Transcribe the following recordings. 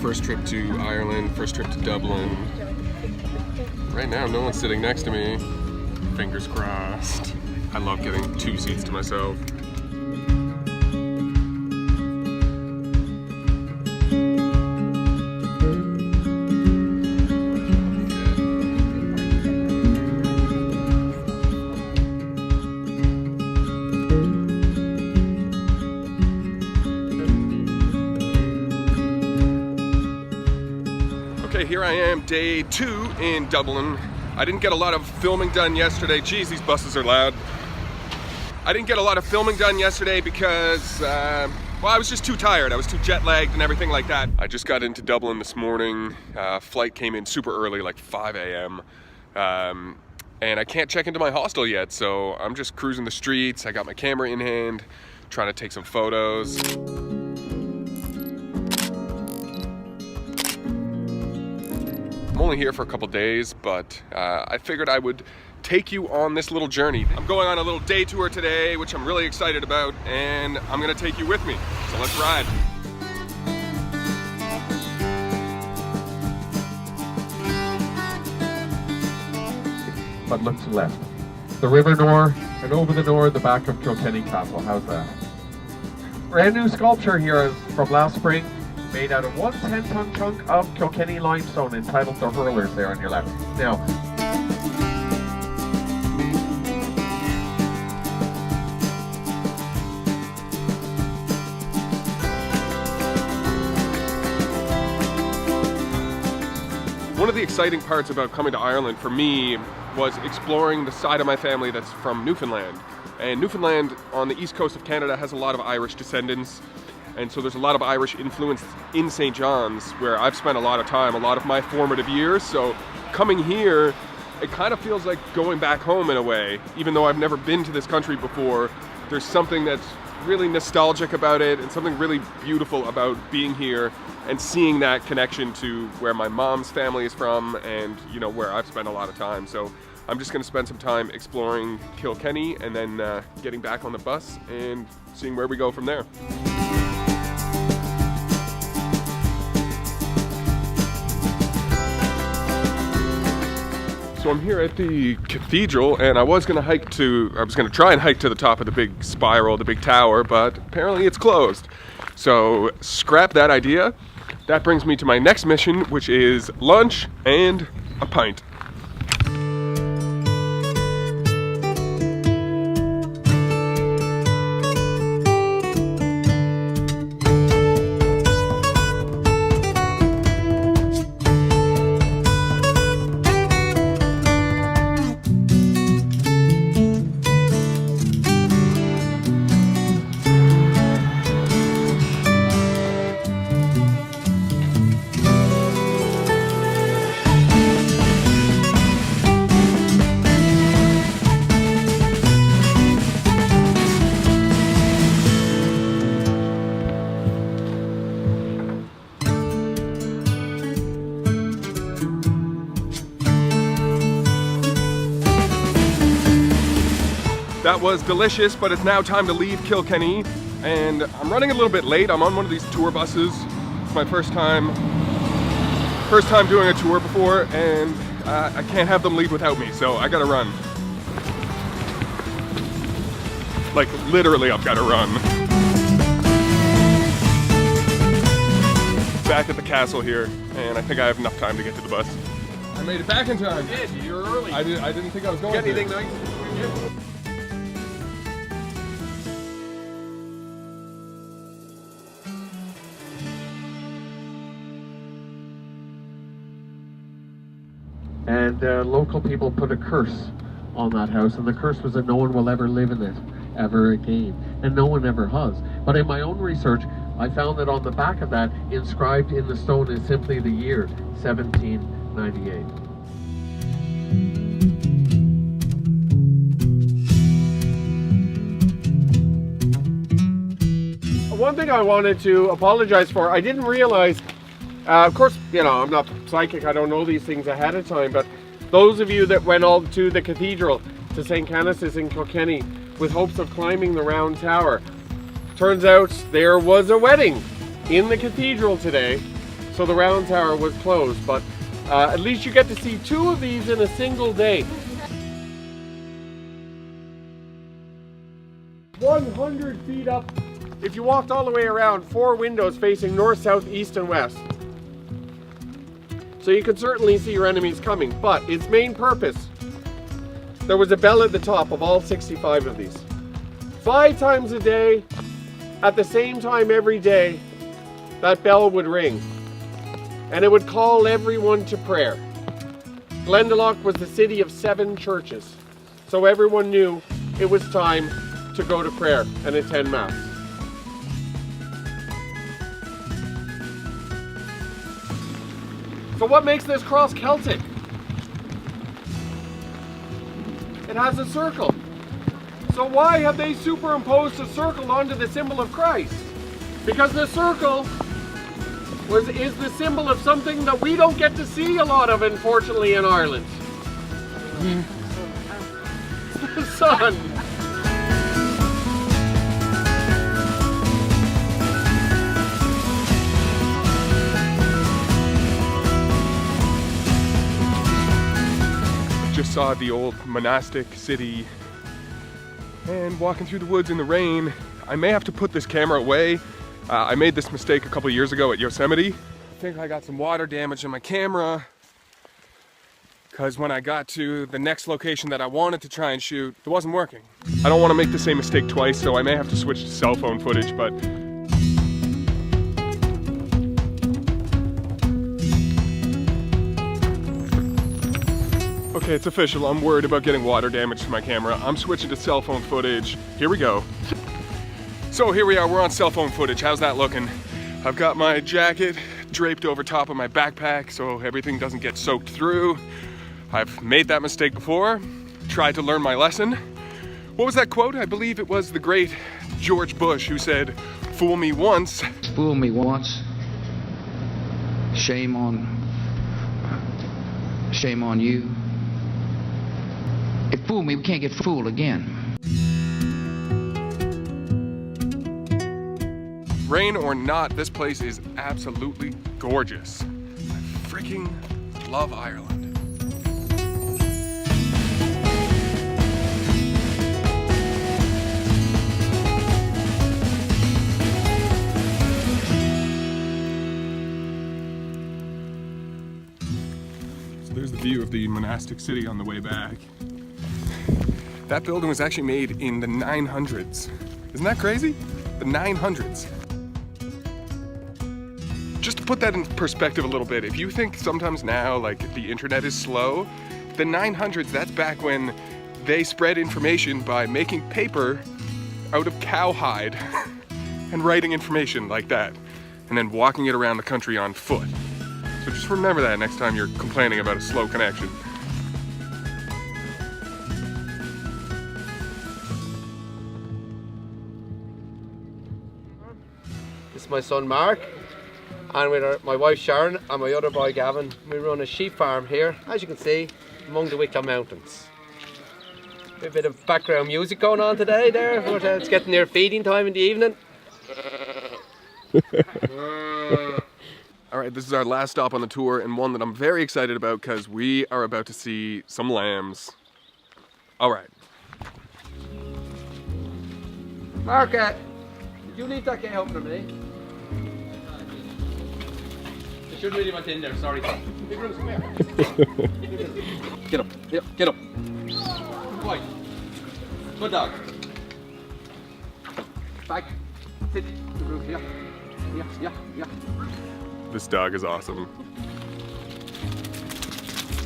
First trip to Ireland, first trip to Dublin. Right now, no one's sitting next to me. Fingers crossed. I love getting 2 seats to myself. Okay, here I am, day 2 in Dublin. I didn't get a lot of filming done yesterday. Geez, these buses are loud. I didn't get a lot of filming done yesterday because, well, I was just too tired. I was too jet lagged and everything like that. I just got into Dublin this morning. Flight came in super early, like 5 a.m. And I can't check into my hostel yet, so I'm just cruising the streets. I got my camera in hand, trying to take some photos. I'm only here for a couple days, but I figured I would take you on this little journey. I'm going on a little day tour today, which I'm really excited about, and I'm gonna take you with me. So let's ride. But look to the left. The River Nore, and over the Nore, the back of Kilkenny Castle. How's that? Brand new sculpture here from last spring, made out of 1 10-ton chunk of Kilkenny limestone entitled The Hurlers there on your left. Now, one of the exciting parts about coming to Ireland for me was exploring the side of my family that's from Newfoundland. And Newfoundland on the east coast of Canada has a lot of Irish descendants. And so there's a lot of Irish influence in St. John's, where I've spent a lot of time, a lot of my formative years. So coming here, it kind of feels like going back home in a way. Even though I've never been to this country before, there's something that's really nostalgic about it and something really beautiful about being here and seeing that connection to where my mom's family is from and, you know, where I've spent a lot of time. So I'm just going to spend some time exploring Kilkenny and then getting back on the bus and seeing where we go from there. So I'm here at the cathedral, and I was gonna try and hike to the top of the big spiral, the big tower, but apparently it's closed. So scrap that idea. That brings me to my next mission, which is lunch and a pint. That was delicious, but it's now time to leave Kilkenny, and I'm running a little bit late. I'm on one of these tour buses. It's my first time doing a tour before, and I can't have them leave without me, so I gotta run. Like, literally, I've gotta run. Back at the castle here, and I think I have enough time to get to the bus. I made it back in time. you did. You're early. I didn't think I was going Get to. anything nice? And local people put a curse on that house, and the curse was that no one will ever live in it ever again, and no one ever has. But in my own research, I found that on the back of that, inscribed in the stone, is simply the year 1798. One thing I wanted to apologize for, I didn't realize, of course, you know, I'm not psychic, I don't know these things ahead of time, but those of you that went all to the cathedral, to St. Canice's in Kilkenny, with hopes of climbing the round tower, turns out there was a wedding in the cathedral today. so the round tower was closed, but at least you get to see 2 of these in a single day. 100 feet up. If you walked all the way around, 4 windows facing north, south, east, and west. So you can certainly see your enemies coming, but its main purpose, there was a bell at the top of all 65 of these. 5 times a day, at the same time every day, that bell would ring. And it would call everyone to prayer. Glendalough was the city of 7 churches. So everyone knew it was time to go to prayer and attend Mass. So what makes this cross Celtic? It has a circle. So why have they superimposed a circle onto the symbol of Christ? Because the circle is the symbol of something that we don't get to see a lot of, unfortunately, in Ireland. The sun. Just saw the old monastic city, and walking through the woods in the rain. I may have to put this camera away. I made this mistake a couple of years ago at Yosemite. I think I got some water damage in my camera because when I got to the next location that I wanted to try and shoot, it wasn't working. I don't want to make the same mistake twice, so I may have to switch to cell phone footage, but okay, it's official. I'm worried about getting water damage to my camera. I'm switching to cell phone footage. Here we go. So here we are, we're on cell phone footage. How's that looking? I've got my jacket draped over top of my backpack so everything doesn't get soaked through. I've made that mistake before, tried to learn my lesson. What was that quote? I believe it was the great George Bush who said, "Fool me once." Fool me once. Shame on you. If fool me, we can't get fooled again. Rain or not, this place is absolutely gorgeous. I freaking love Ireland. So there's the view of the monastic city on the way back. That building was actually made in the 900s. Isn't that crazy? The 900s. Just to put that in perspective a little bit, if you think sometimes now like the internet is slow, the 900s, that's back when they spread information by making paper out of cowhide and writing information like that, and then walking it around the country on foot. So just remember that next time you're complaining about a slow connection. This is my son Mark, and with my wife Sharon and my other boy Gavin, we run a sheep farm here, as you can see, among the Wicklow Mountains. A bit of background music going on today there, but it's getting near feeding time in the evening. All right, this is our last stop on the tour, and one that I'm very excited about because we are about to see some lambs. All right. Mark, did you leave that gate open for me? I shouldn't really went in there, sorry. Big Bruce, come here. Get up, get up. Boy. Good dog. Back. Sit. Big Bruce, yeah. This dog is awesome.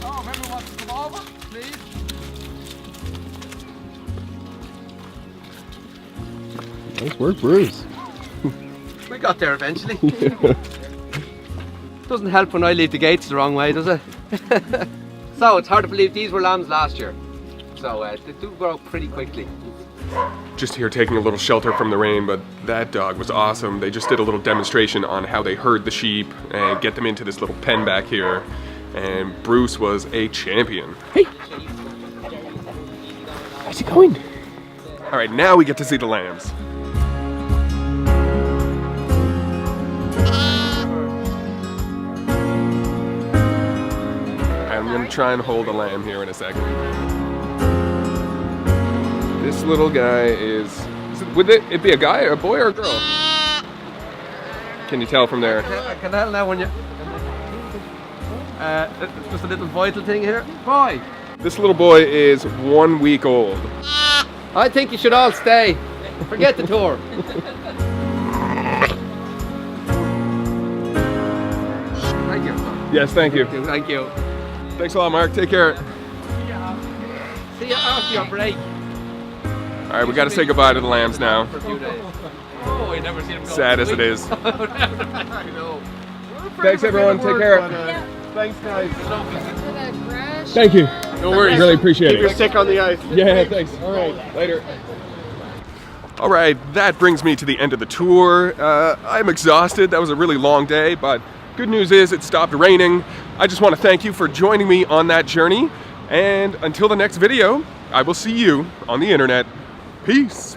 Oh, if everyone wants to come over, please. Nice work, Bruce. We got there eventually. Doesn't help when I leave the gates the wrong way, does it? So it's hard to believe these were lambs last year. So they do grow pretty quickly. Just here taking a little shelter from the rain, but that dog was awesome. They just did a little demonstration on how they herd the sheep and get them into this little pen back here. And Bruce was a champion. Hey! How's it going? All right, now we get to see the lambs. gonna try and hold a lamb here in a second. This little guy would it be a guy, or a boy, or a girl? Can you tell from there? I can tell now when you... just a little vital thing here. Boy! This little boy is 1 week old. I think you should all stay. Forget the tour. Thank you. Yes, thank you. Thank you. Thanks a lot, Mark. Take care. See you after your break. All right, we got to say goodbye to the lambs now. For a few days. Oh, I never seen him go. Sad as it is. I know. Thanks, everyone. Take care. Thanks, guys. Thank you. No worries. Really appreciate Keep your it. stick on the ice. Yeah, thanks. All right, later. All right, that brings me to the end of the tour. I'm exhausted. That was a really long day, but good news is it stopped raining. I just want to thank you for joining me on that journey. And until the next video, I will see you on the internet. Peace.